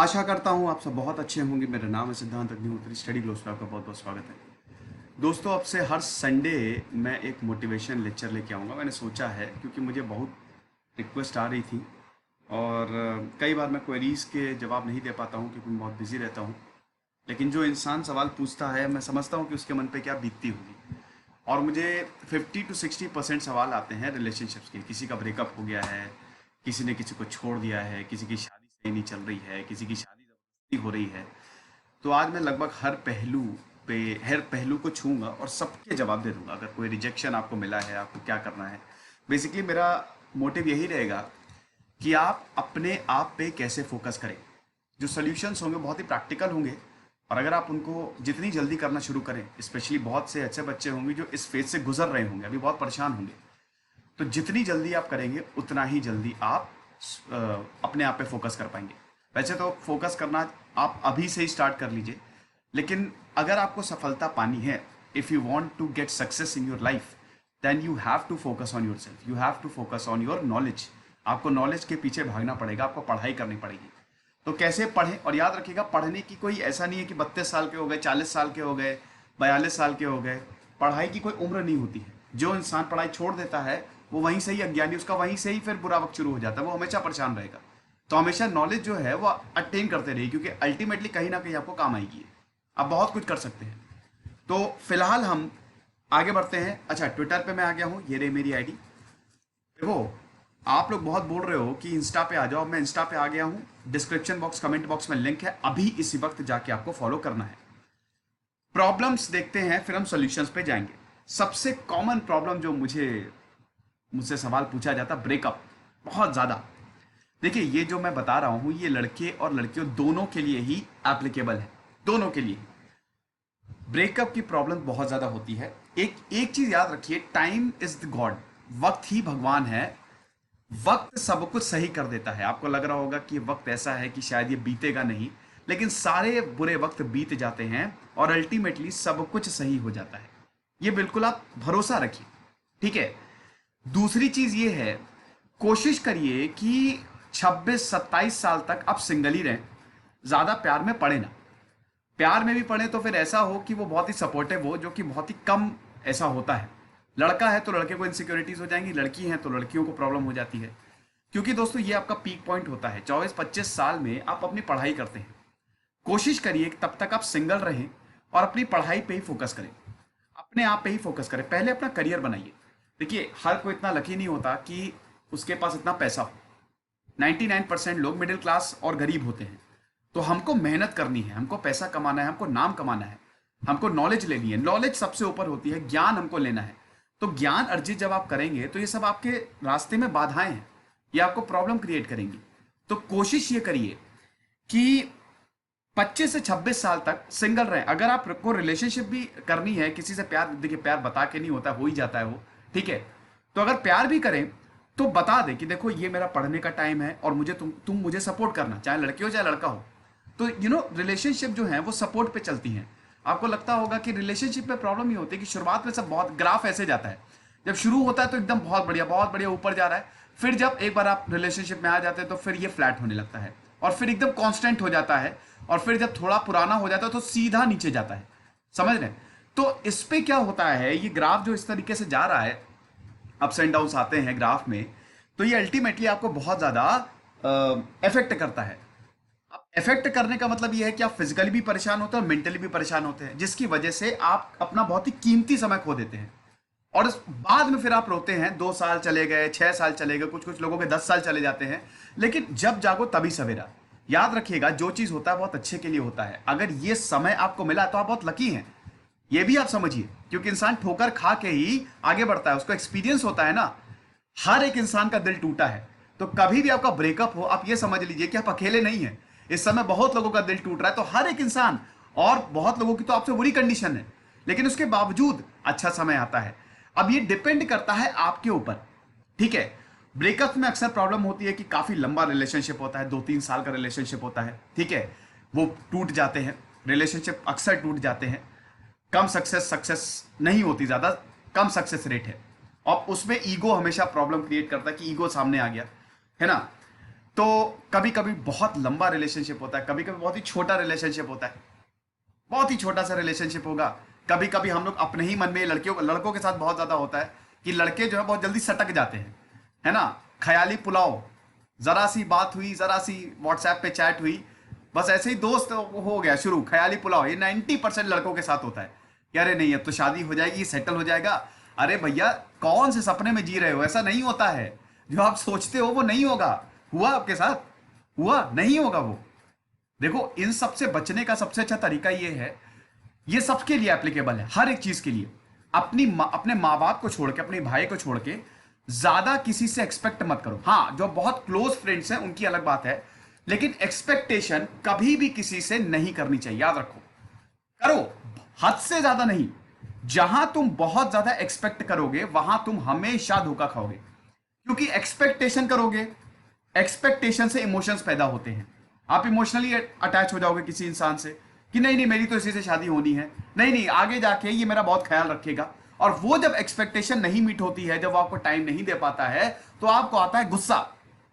आशा करता हूँ आप सब बहुत अच्छे होंगे। मेरा नाम है सिद्धांत अग्निहोत्री। स्टडी ग्लोस में आपका बहुत बहुत स्वागत है। दोस्तों, अब से हर संडे मैं एक मोटिवेशन लेक्चर लेके आऊँगा। मैंने सोचा है क्योंकि मुझे बहुत रिक्वेस्ट आ रही थी और कई बार मैं क्वेरीज के जवाब नहीं दे पाता हूँ क्योंकि मैं बहुत बिजी रहता हूँ। लेकिन जो इंसान सवाल पूछता है, मैं समझता हूँ कि उसके मन पे क्या बीतती होगी। और मुझे 50 to 60% सवाल आते हैं रिलेशनशिप्स के। किसी का ब्रेकअप हो गया है, किसी ने किसी को छोड़ दिया है, किसी की शादी सही नहीं चल रही है, किसी की शादी जबरदस्ती हो रही है। तो आज मैं लगभग पे हर पहलू को छूंगा और सबके जवाब दे दूंगा। अगर कोई रिजेक्शन आपको मिला है, आपको क्या करना है। बेसिकली मेरा मोटिव यही रहेगा कि आप अपने आप पे कैसे फोकस करें। जो सॉल्यूशंस होंगे बहुत ही प्रैक्टिकल होंगे, और अगर आप उनको जितनी जल्दी करना शुरू करें, स्पेशली बहुत से अच्छे बच्चे होंगे जो इस फेज से गुजर रहे होंगे, अभी बहुत परेशान होंगे, तो जितनी जल्दी आप करेंगे उतना ही जल्दी आप अ, अपने आप पे फोकस कर पाएंगे। वैसे तो फोकस करना आप अभी से ही स्टार्ट कर लीजिए, लेकिन अगर आपको सफलता पानी है, if you want to get success in your life, then you have to focus on yourself, you have to focus on your knowledge. आपको नॉलेज के पीछे भागना पड़ेगा, आपको पढ़ाई करनी पड़ेगी। तो कैसे पढ़ें? और याद रखिएगा, पढ़ने की कोई ऐसा नहीं है कि 32 साल के हो गए, 40 साल के हो गए, 42 साल के हो गए। पढ़ाई की कोई उम्र नहीं होती है। जो इंसान पढ़ाई छोड़ देता है वो वहीं से ही अज्ञानी, उसका वहीं से ही फिर बुरा वक्त शुरू हो जाता है, वो हमेशा परेशान रहेगा। तो हमेशा नॉलेज जो है वो अटेन करते रहिए, क्योंकि अल्टीमेटली कहीं ना कहीं आपको काम आएगी। आप बहुत कुछ कर सकते हैं। तो फिलहाल हम आगे बढ़ते हैं। अच्छा, ट्विटर पे मैं आ गया हूँ, ये रही मेरी आईडी। देखो, आप लोग बहुत बोल रहे हो कि इंस्टा पे आ जाओ। मैं इंस्टा पे आ गया हूँ। डिस्क्रिप्शन बॉक्स, कमेंट बॉक्स में लिंक है, अभी इसी वक्त जाके आपको फॉलो करना है। प्रॉब्लम्स देखते हैं, फिर हम सॉल्यूशंस पे जाएंगे। सबसे कॉमन प्रॉब्लम जो मुझसे सवाल पूछा जाता, ब्रेकअप, बहुत ज्यादा। देखिए, ये जो मैं बता रहा हूं ये लड़के और लड़कियों दोनों के लिए ही एप्लीकेबल है, दोनों के लिए। ब्रेकअप की प्रॉब्लम बहुत ज्यादा होती है। एक एक चीज याद रखिए, टाइम इज द गॉड। वक्त ही भगवान है। वक्त सब कुछ सही कर देता है। आपको लग रहा होगा कि वक्त ऐसा है कि शायद ये बीतेगा नहीं, लेकिन सारे बुरे वक्त बीत जाते हैं और अल्टीमेटली सब कुछ सही हो जाता है। ये बिल्कुल आप भरोसा रखिए, ठीक है। दूसरी चीज ये है, कोशिश करिए कि 26-27 साल तक आप सिंगल ही रहें। ज्यादा प्यार में पड़े ना। प्यार में भी पड़े तो फिर ऐसा हो कि वो बहुत ही सपोर्टिव हो, जो कि बहुत ही कम ऐसा होता है। लड़का है तो लड़के को इनसिक्योरिटीज हो जाएंगी, लड़की है तो लड़कियों को प्रॉब्लम हो जाती है। क्योंकि दोस्तों, ये आपका पीक पॉइंट होता है। 24-25 साल में आप अपनी पढ़ाई करते हैं। कोशिश करिए कि तब तक आप सिंगल रहें और अपनी पढ़ाई पे ही फोकस करें, अपने आप पे ही फोकस करें। पहले अपना करियर बनाइए। देखिए, हर कोई इतना लकी नहीं होता कि उसके पास इतना पैसा हो। 99% लोग मिडिल क्लास और गरीब होते हैं। तो हमको मेहनत करनी है, हमको पैसा कमाना है, हमको नाम कमाना है, हमको नॉलेज लेनी है। नॉलेज सबसे ऊपर होती है, ज्ञान हमको लेना है। तो ज्ञान अर्जित जब आप करेंगे तो ये सब आपके रास्ते में बाधाएं हैं, ये आपको प्रॉब्लम क्रिएट करेंगी। तो कोशिश ये करिए कि 25 से 26 साल तक सिंगल रहें। अगर आपको रिलेशनशिप भी करनी है, किसी से प्यार, देखिए प्यार बता के नहीं होता, हो ही जाता है वो, ठीक है। तो अगर प्यार भी करें तो बता दे कि देखो, ये मेरा पढ़ने का टाइम है और मुझे तुम मुझे सपोर्ट करना, चाहे लड़की हो चाहे लड़का हो। तो रिलेशनशिप जो है वो सपोर्ट पे चलती हैं। आपको लगता होगा कि रिलेशनशिप में प्रॉब्लम ये होती है कि शुरुआत में सब बहुत ग्राफ ऐसे जाता है। जब शुरू होता है तो एकदम बहुत बढ़िया ऊपर जा रहा है। फिर जब एक बार आप रिलेशनशिप में आ जाते हैं तो फिर ये फ्लैट होने लगता है और फिर एकदम कांस्टेंट हो जाता है। और फिर जब थोड़ा पुराना हो जाता है तो सीधा नीचे जाता है। समझ रहे हैं? तो इस पे क्या होता है, ये ग्राफ जो इस तरीके से जा रहा है, अप्स एंड डाउन्स आते हैं ग्राफ में, तो ये अल्टीमेटली आपको बहुत ज्यादा इफेक्ट करता है। अब इफेक्ट करने का मतलब ये है कि आप फिजिकली भी परेशान होते हैं और मेंटली भी परेशान होते हैं, जिसकी वजह से आप अपना बहुत ही कीमती समय खो देते हैं। और बाद में फिर आप रोते हैं, 2 साल चले गए, 6 साल चले गए, कुछ कुछ लोगों के 10 साल चले जाते हैं। लेकिन जब जागो तभी सवेरा। याद रखिएगा, जो चीज होता है बहुत अच्छे के लिए होता है। अगर ये समय आपको मिला तो आप बहुत लकी हैं, ये भी आप समझिए। क्योंकि इंसान ठोकर खा के ही आगे बढ़ता है, उसको एक्सपीरियंस होता है ना। हर एक इंसान का दिल टूटा है। तो कभी भी आपका ब्रेकअप हो, आप ये समझ लीजिए कि आप अकेले नहीं हैं। इस समय बहुत लोगों का दिल टूट रहा है, तो हर एक इंसान, और बहुत लोगों की तो आपसे बुरी कंडीशन है, लेकिन उसके बावजूद अच्छा समय आता है। अब ये डिपेंड करता है आपके ऊपर, ठीक है। ब्रेकअप में अक्सर प्रॉब्लम होती है कि काफी लंबा रिलेशनशिप होता है, 2-3 साल का रिलेशनशिप होता है, ठीक है। वो टूट जाते हैं, रिलेशनशिप अक्सर टूट जाते हैं। कम सक्सेस नहीं होती, ज्यादा कम सक्सेस रेट है। और उसमें ईगो हमेशा प्रॉब्लम क्रिएट करता है कि ईगो सामने आ गया, है ना। तो कभी कभी बहुत लंबा रिलेशनशिप होता है, कभी कभी बहुत ही छोटा रिलेशनशिप होता है, बहुत ही छोटा सा रिलेशनशिप होगा। कभी कभी हम लोग अपने ही मन में, लड़कों के साथ बहुत ज्यादा होता है कि लड़के जो है बहुत जल्दी सटक जाते हैं, है ना। ख्याली पुलाव, जरा सी बात हुई, जरा सी व्हाट्सएप पे चैट हुई, बस ऐसे ही दोस्त हो गया शुरू, ख्याली पुलाव। ये 90% लड़कों के साथ होता है कि अरे नहीं अब तो शादी हो जाएगी, सेटल हो जाएगा। अरे भैया कौन से सपने में जी रहे हो, ऐसा नहीं होता है। जो आप सोचते हो वो नहीं होगा। हुआ आपके साथ? हुआ नहीं होगा वो। देखो इन सब से बचने का सबसे अच्छा तरीका ये है, ये सबके लिए एप्लीकेबल है, हर एक चीज के लिए। अपने माँ बाप को छोड़ के, अपने भाई को छोड़ के ज्यादा किसी से एक्सपेक्ट मत करो। हाँ जो बहुत क्लोज फ्रेंड्स हैं उनकी अलग बात है, लेकिन एक्सपेक्टेशन कभी भी किसी से नहीं करनी चाहिए, याद रखो। करो, हद से ज्यादा नहीं। जहां तुम बहुत ज्यादा एक्सपेक्ट करोगे वहां तुम हमेशा धोखा खाओगे, क्योंकि एक्सपेक्टेशन करोगे, एक्सपेक्टेशन से इमोशंस पैदा होते हैं। आप इमोशनली अटैच हो जाओगे किसी इंसान से कि नहीं नहीं मेरी तो इसी से शादी होनी है, नहीं नहीं आगे जाके ये मेरा बहुत ख्याल रखेगा। और वो जब एक्सपेक्टेशन नहीं मीट होती है, जब वो आपको टाइम नहीं दे पाता है, तो आपको आता है गुस्सा,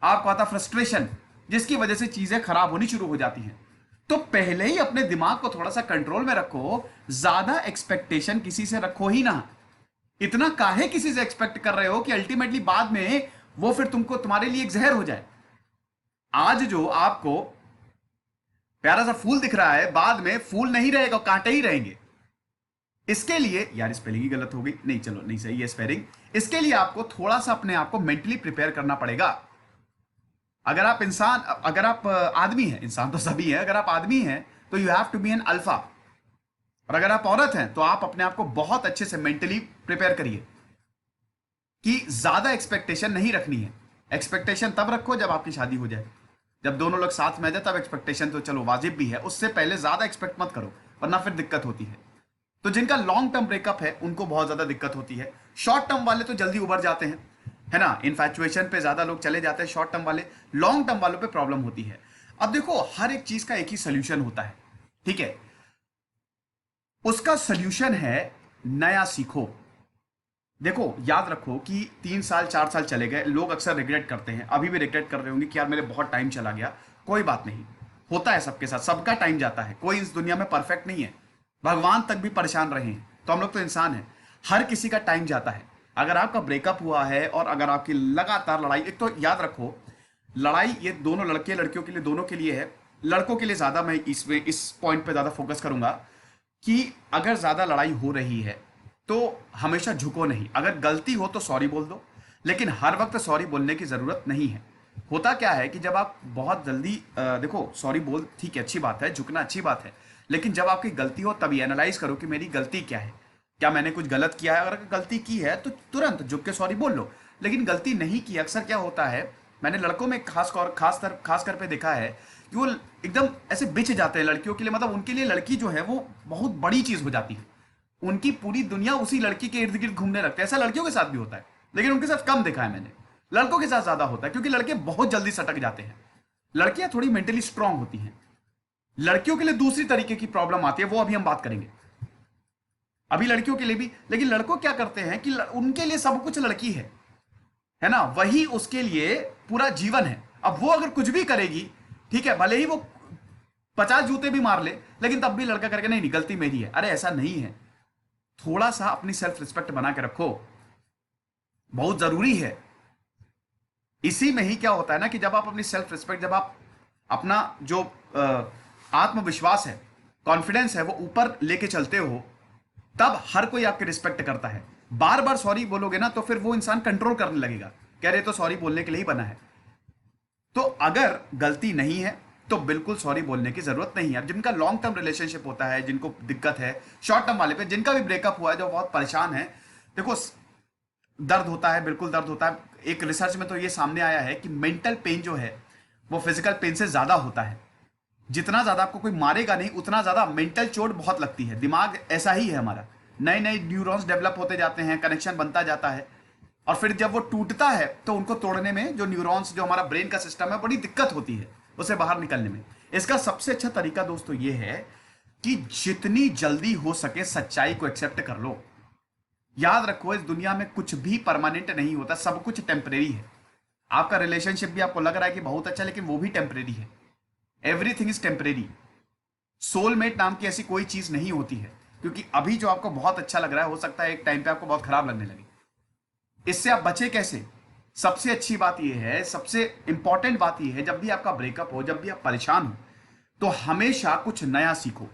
आपको आता है फ्रस्ट्रेशन, जिसकी वजह से चीजें खराब होनी शुरू हो जाती हैं। तो पहले ही अपने दिमाग को थोड़ा सा कंट्रोल में रखो, ज्यादा एक्सपेक्टेशन किसी से रखो ही ना। इतना काहे किसी से एक्सपेक्ट कर रहे हो कि अल्टीमेटली बाद में वो फिर तुमको, तुम्हारे लिए एक जहर हो जाए। आज जो आपको प्यारा सा फूल दिख रहा है, बाद में फूल नहीं रहेगा, कांटे ही रहेंगे। इसके लिए यार स्पेलिंग ही गलत हो गई, नहीं चलो नहीं सही है स्पेलिंग। इसके लिए आपको थोड़ा सा अपने आप को मेंटली प्रिपेयर करना पड़ेगा। अगर आप आदमी हैं, इंसान तो सभी है, अगर आप आदमी हैं तो you have to be an alpha. और अगर आप औरत हैं तो आप अपने आप को बहुत अच्छे से मेंटली प्रिपेयर करिए कि ज्यादा एक्सपेक्टेशन नहीं रखनी है। एक्सपेक्टेशन तब रखो जब आपकी शादी हो जाए, जब दोनों लोग साथ में आ जाए, तब एक्सपेक्टेशन तो चलो वाजिब भी है, उससे पहले ज्यादा एक्सपेक्ट मत करो वरना फिर दिक्कत होती है। तो जिनका लॉन्ग टर्म ब्रेकअप है उनको बहुत ज्यादा दिक्कत होती है। शॉर्ट टर्म वाले तो जल्दी उबर जाते हैं, है ना, इन्फैचुएशन पे ज्यादा लोग चले जाते हैं शॉर्ट टर्म वाले, लॉन्ग टर्म वालों पे प्रॉब्लम होती है। अब देखो हर एक चीज का एक ही सोल्यूशन होता है, ठीक है। उसका सोल्यूशन है नया सीखो। देखो याद रखो कि 3 साल 4 साल चले गए, लोग अक्सर रिग्रेट करते हैं, अभी भी रिग्रेट कर रहे होंगे कि यार मेरे बहुत टाइम चला गया। कोई बात नहीं, होता है सबके साथ, सबका टाइम जाता है, कोई इस दुनिया में परफेक्ट नहीं है। भगवान तक भी परेशान रहे हैं, तो हम लोग तो इंसान हैं, हर किसी का टाइम जाता है। अगर आपका ब्रेकअप हुआ है और अगर आपकी लगातार लड़ाई, एक तो याद रखो लड़ाई ये दोनों लड़के लड़कियों के लिए, दोनों के लिए है। लड़कों के लिए ज्यादा मैं इसमें इस पॉइंट पे ज्यादा फोकस करूंगा कि अगर ज्यादा लड़ाई हो रही है तो हमेशा झुको नहीं। अगर गलती हो तो सॉरी बोल दो, लेकिन हर वक्त सॉरी बोलने की जरूरत नहीं है। होता क्या है कि जब आप बहुत जल्दी देखो सॉरी बोल, ठीक है अच्छी बात है, झुकना अच्छी बात है, लेकिन जब आपकी गलती हो तभी एनालाइज करो कि मेरी गलती क्या है, क्या मैंने कुछ गलत किया है। अगर गलती की है तो तुरंत झुक के सॉरी बोल लो, लेकिन गलती नहीं की, अक्सर क्या होता है, मैंने लड़कों में खास कर पे देखा है कि वो एकदम ऐसे बिछ जाते हैं लड़कियों के लिए। मतलब उनके लिए लड़की जो है वो बहुत बड़ी चीज हो जाती है, उनकी पूरी दुनिया उसी लड़की के इर्द गिर्द घूमने लगते हैं। ऐसा लड़कियों के साथ भी होता है, लेकिन उनके साथ कम देखा है मैंने। लड़कों के साथ ज्यादा होता है, क्योंकि लड़के बहुत जल्दी सटक जाते हैं, लड़कियां थोड़ी मेंटली स्ट्रांग होती हैं। लड़कियों के लिए दूसरी तरीके की प्रॉब्लम आती है, वो अभी हम बात करेंगे, अभी लड़कियों के लिए भी। लेकिन लड़कों क्या करते हैं कि उनके लिए सब कुछ लड़की है ना, वही उसके लिए पूरा जीवन है। अब वो अगर कुछ भी करेगी, ठीक है, भले ही वो 50 जूते भी मार ले, लेकिन तब भी लड़का करके नहीं नहीं गलती मेरी है। अरे ऐसा नहीं है, थोड़ा सा अपनी सेल्फ रिस्पेक्ट बना के रखो, बहुत जरूरी है। इसी में ही क्या होता है ना कि जब आप अपनी सेल्फ रिस्पेक्ट, जब आप अपना जो आत्मविश्वास है, कॉन्फिडेंस है, वो ऊपर लेके चलते हो, तब हर कोई आपकी रिस्पेक्ट करता है। बार बार सॉरी बोलोगे ना तो फिर वो इंसान कंट्रोल करने लगेगा, कह रहे तो सॉरी बोलने के लिए ही बना है। तो अगर गलती नहीं है तो बिल्कुल सॉरी बोलने की जरूरत नहीं है। जिनका लॉन्ग टर्म रिलेशनशिप होता है, जिनको दिक्कत है, शॉर्ट टर्म वाले पे, जिनका भी ब्रेकअप हुआ है, जो बहुत परेशान है, देखो दर्द होता है, बिल्कुल दर्द होता है। एक रिसर्च में तो ये सामने आया है कि मेंटल पेन जो है वो फिजिकल पेन से ज्यादा होता है। जितना ज्यादा आपको कोई मारेगा नहीं, उतना ज्यादा मेंटल चोट बहुत लगती है। दिमाग ऐसा ही है हमारा, नए नए न्यूरॉन्स डेवलप होते जाते हैं, कनेक्शन बनता जाता है, और फिर जब वो टूटता है तो उनको तोड़ने में, जो न्यूरॉन्स, जो हमारा ब्रेन का सिस्टम है, बड़ी दिक्कत होती है उसे बाहर निकलने में। इसका सबसे अच्छा तरीका दोस्तों ये है कि जितनी जल्दी हो सके सच्चाई को एक्सेप्ट कर लो। याद रखो इस दुनिया में कुछ भी परमानेंट नहीं होता, सब कुछ टेम्परेरी है। आपका रिलेशनशिप भी आपको लग रहा है कि बहुत अच्छा, लेकिन वो भी टेम्परेरी है। Everything is temporary. सोलमेट नाम की ऐसी कोई चीज नहीं होती है, क्योंकि अभी जो आपको बहुत अच्छा लग रहा है हो सकता है एक टाइम पे आपको बहुत खराब लगने लगे। इससे आप बचे कैसे? सबसे अच्छी बात यह है, सबसे इंपॉर्टेंट बात यह है, जब भी आपका ब्रेकअप हो, जब भी आप परेशान हो, तो हमेशा कुछ नया सीखो।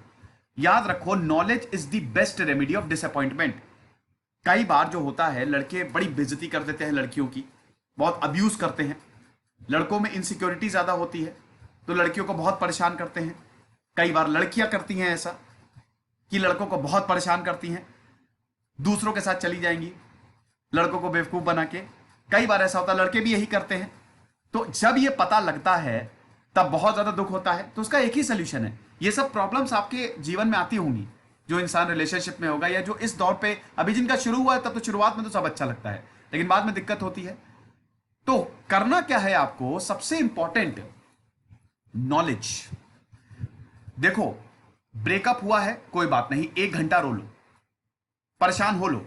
याद रखो, knowledge is the best remedy of disappointment. कई बार जो होता है, लड़के बड़ी बेइज्जती कर देते हैं लड़कियों की, बहुत अब्यूज करते हैं। लड़कों में इनसिक्योरिटी ज्यादा होती है तो लड़कियों को बहुत परेशान करते हैं। कई बार लड़कियां करती हैं ऐसा कि लड़कों को बहुत परेशान करती हैं, दूसरों के साथ चली जाएंगी लड़कों को बेवकूफ बना के। कई बार ऐसा होता है लड़के भी यही करते हैं। तो जब ये पता लगता है तब बहुत ज्यादा दुख होता है। तो उसका एक ही सोल्यूशन है। ये सब प्रॉब्लम्स आपके जीवन में आती होंगी, जो इंसान रिलेशनशिप में होगा या जो इस दौर पे अभी जिनका शुरू हुआ है, तब तो शुरुआत में तो सब अच्छा लगता है, लेकिन बाद में दिक्कत होती है। तो करना क्या है आपको? सबसे इंपॉर्टेंट, नॉलेज। देखो, ब्रेकअप हुआ है, कोई बात नहीं, 1 घंटा रो लो, परेशान हो लो,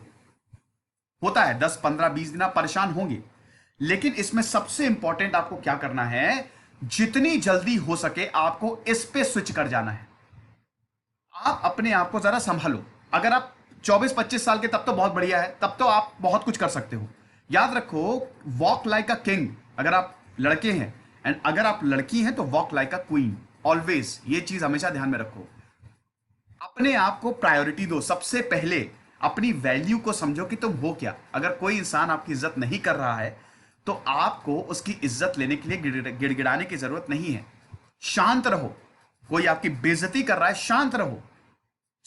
होता है 10 15 20 दिन आप परेशान होंगे। लेकिन इसमें सबसे इंपॉर्टेंट आपको क्या करना है, जितनी जल्दी हो सके आपको इस पे स्विच कर जाना है। आप अपने आप को जरा संभालो। अगर आप 24 25 साल के, तब तो बहुत बढ़िया है, तब तो आप बहुत कुछ कर सकते हो। याद रखो, वॉक लाइक अ किंग अगर आप लड़के हैं, एंड अगर आप लड़की हैं तो walk like a queen. Always ये चीज हमेशा ध्यान में रखो। अपने आप को प्रायोरिटी दो। सबसे पहले अपनी वैल्यू को समझो कि तुम हो क्या। अगर कोई इंसान आपकी इज्जत नहीं कर रहा है तो आपको उसकी इज्जत लेने के लिए गिड़गिड़ाने की जरूरत नहीं है। शांत रहो। कोई आपकी बेइज्जती कर रहा है, शांत रहो।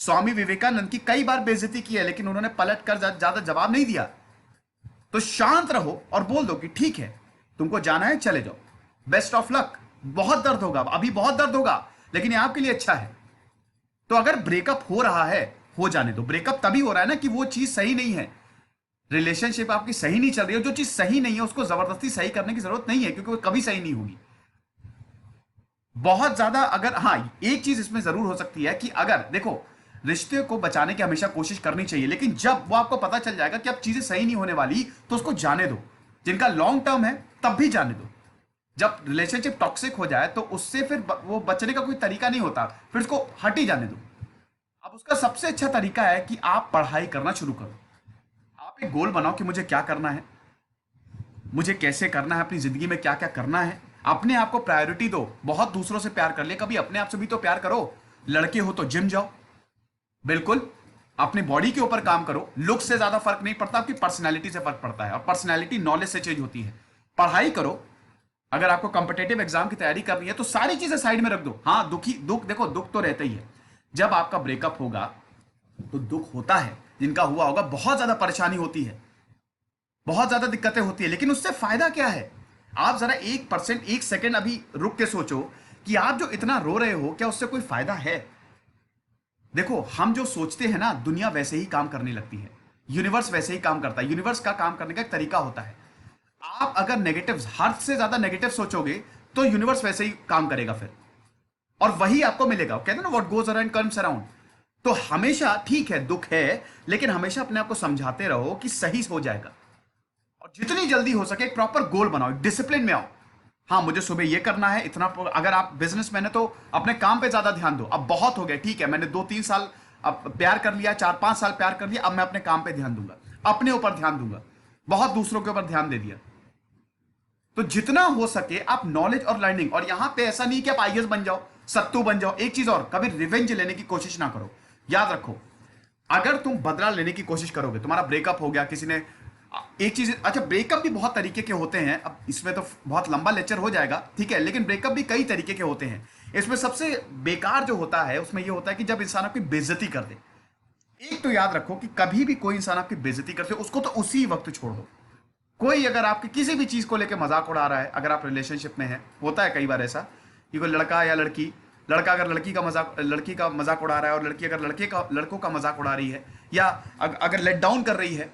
स्वामी विवेकानंद की कई बार बेइज्जती की है, लेकिन उन्होंने पलट कर ज्यादा जवाब नहीं दिया। तो शांत रहो और बोल दो कि ठीक है, तुमको जाना है, चले जाओ, बेस्ट ऑफ लक। बहुत दर्द होगा, अभी बहुत दर्द होगा, लेकिन ये आपके लिए अच्छा है। तो अगर ब्रेकअप हो रहा है, हो जाने दो। ब्रेकअप तभी हो रहा है ना कि वो चीज सही नहीं है, रिलेशनशिप आपकी सही नहीं चल रही है। जो चीज सही नहीं है उसको जबरदस्ती सही करने की जरूरत नहीं है, क्योंकि वो कभी सही नहीं होगी। बहुत ज्यादा अगर, हाँ, एक चीज इसमें जरूर हो सकती है कि अगर देखो, रिश्ते को बचाने की हमेशा कोशिश करनी चाहिए, लेकिन जब वो आपको पता चल जाएगा कि अब चीजें सही नहीं होने वाली, तो उसको जाने दो। जिनका लॉन्ग टर्म है तब भी जाने दो। जब रिलेशनशिप टॉक्सिक हो जाए तो उससे फिर वो बचने का कोई तरीका नहीं होता, फिर उसको हट ही जाने दो। अब उसका सबसे अच्छा तरीका है कि आप पढ़ाई करना शुरू करो। आप एक गोल बनाओ कि मुझे क्या करना है, मुझे कैसे करना है, अपनी जिंदगी में क्या क्या करना है। अपने आप को प्रायोरिटी दो। बहुत दूसरों से प्यार कर लिया, कभी अपने आप से भी तो प्यार करो। लड़के हो तो जिम जाओ, बिल्कुल अपनी बॉडी के ऊपर काम करो। लुक से ज्यादा फर्क नहीं पड़ता, आपकी पर्सनैलिटी से फर्क पड़ता है, और पर्सनैलिटी नॉलेज से चेंज होती है। पढ़ाई करो। अगर आपको कॉम्पिटेटिव एग्जाम की तैयारी करनी है तो सारी चीजें साइड में रख दो। हाँ, दुख देखो, दुख तो रहता ही है। जब आपका ब्रेकअप होगा तो दुख होता है, जिनका हुआ होगा बहुत ज्यादा परेशानी होती है, बहुत ज्यादा दिक्कतें होती है, लेकिन उससे फायदा क्या है? आप जरा 1%, 1 सेकेंड अभी रुक के सोचो कि आप जो इतना रो रहे हो, क्या उससे कोई फायदा है? देखो, हम जो सोचते हैं ना, दुनिया वैसे ही काम करने लगती है, यूनिवर्स वैसे ही काम करता है। यूनिवर्स का काम करने का एक तरीका होता है। आप अगर नेगेटिव, हद से ज्यादा नेगेटिव सोचोगे तो यूनिवर्स वैसे ही काम करेगा फिर, और वही आपको मिलेगा। कहते हैं ना, what goes around comes around. तो हमेशा, ठीक है दुख है, लेकिन हमेशा अपने आप को समझाते रहो कि सही हो जाएगा। और जितनी जल्दी हो सके एक प्रॉपर गोल बनाओ, डिसिप्लिन में आओ। हाँ, मुझे सुबह ये करना है, इतना। अगर आप बिजनेसमैन है तो अपने काम पे ज्यादा ध्यान दो। अब बहुत हो गया, ठीक है, मैंने 2 3 साल अब प्यार कर लिया, 4 5 साल प्यार कर लिया, अब मैं अपने काम पे ध्यान दूंगा, अपने ऊपर ध्यान दूंगा। बहुत दूसरों के ऊपर ध्यान दे दिया। तो जितना हो सके आप नॉलेज और लर्निंग, और यहां पे ऐसा नहीं कि आप आईएएस बन जाओ, सत्तू बन जाओ। एक चीज और, कभी रिवेंज लेने की कोशिश ना करो। याद रखो, अगर तुम बदला लेने की कोशिश करोगे, तुम्हारा ब्रेकअप हो गया, किसी ने एक चीज, अच्छा, ब्रेकअप भी बहुत तरीके के होते हैं। अब इसमें तो बहुत लंबा लेक्चर हो जाएगा, ठीक है, लेकिन ब्रेकअप भी कई तरीके के होते हैं। इसमें सबसे बेकार जो होता है, उसमें यह होता है कि जब इंसान आपकी बेइज्जती कर दे। एक तो याद रखो कि कभी भी कोई इंसान आपकी बेइज्जती करते, उसको तो उसी वक्त छोड़ दो। कोई अगर आपकी किसी भी चीज को लेकर मजाक उड़ा रहा है, अगर आप रिलेशनशिप में हैं, होता है कई बार ऐसा कि कोई लड़का या लड़की, लड़का अगर लड़की का मजाक उड़ा रहा है, और लड़की अगर लड़कों का मजाक उड़ा रही है, या अगर लेट डाउन कर रही है,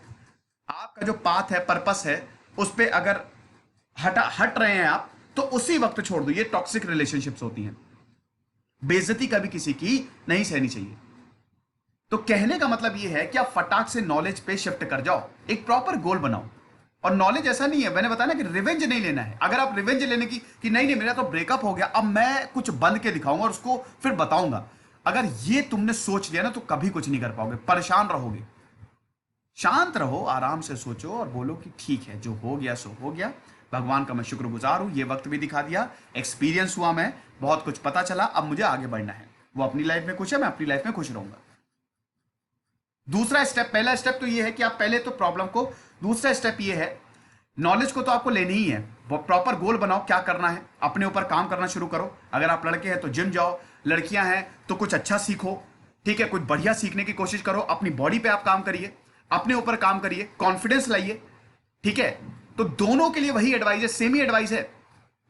आपका जो पाथ है, पर्पस है, उस पर अगर हट रहे हैं आप, तो उसी वक्त छोड़ दो। ये टॉक्सिक रिलेशनशिप्स होती हैं। बेइज्जती कभी किसी की नहीं सहनी चाहिए। तो कहने का मतलब ये है कि आप फटाक से नॉलेज पे शिफ्ट कर जाओ, एक प्रॉपर गोल बनाओ। और नॉलेज ऐसा नहीं है, मैंने बताया ना कि रिवेंज नहीं लेना है। अगर आप रिवेंज लेने की कि नहीं नहीं मेरा तो ब्रेकअप हो गया, अब मैं कुछ बंद के दिखाऊंगा और उसको फिर बताऊंगा, अगर ये तुमने सोच लिया ना तो कभी कुछ नहीं कर पाओगे, परेशान रहोगे। शांत रहो, आराम से सोचो और बोलो कि ठीक है, जो हो गया सो हो गया, भगवान का मैं शुक्रगुजार हूं, ये वक्त भी दिखा दिया, एक्सपीरियंस हुआ, मैं बहुत कुछ पता चला, अब मुझे आगे बढ़ना है। वो अपनी लाइफ में खुश है, मैं अपनी लाइफ में खुश रहूंगा। दूसरा स्टेप, पहला स्टेप तो ये है कि आप पहले तो प्रॉब्लम को, दूसरा स्टेप ये है, नॉलेज को तो आपको लेनी ही है, वो प्रॉपर गोल बनाओ क्या करना है, अपने ऊपर काम करना शुरू करो। अगर आप लड़के हैं तो जिम जाओ, लड़कियां हैं तो कुछ अच्छा सीखो, ठीक है, कुछ बढ़िया सीखने की कोशिश करो, अपनी बॉडी पे आप काम करिए, अपने ऊपर काम करिए, कॉन्फिडेंस लाइए, ठीक है। तो दोनों के लिए वही एडवाइस है, सेम ही एडवाइस है,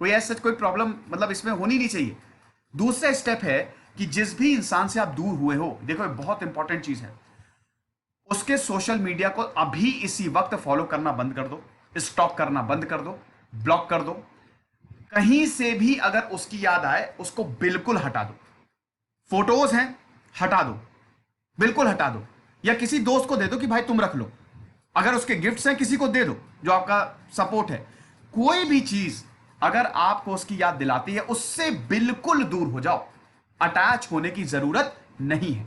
कोई ऐसा कोई प्रॉब्लम मतलब इसमें होनी नहीं चाहिए। दूसरा स्टेप है कि जिस भी इंसान से आप दूर हुए हो, देखो ये बहुत इंपॉर्टेंट चीज है, उसके सोशल मीडिया को अभी इसी वक्त फॉलो करना बंद कर दो, स्टॉक करना बंद कर दो, ब्लॉक कर दो। कहीं से भी अगर उसकी याद आए उसको बिल्कुल हटा दो। फोटोज हैं हटा दो, बिल्कुल हटा दो, या किसी दोस्त को दे दो कि भाई तुम रख लो, अगर उसके गिफ्ट्स हैं किसी को दे दो जो आपका सपोर्ट है। कोई भी चीज अगर आपको उसकी याद दिलाती है उससे बिल्कुल दूर हो जाओ, अटैच होने की जरूरत नहीं है।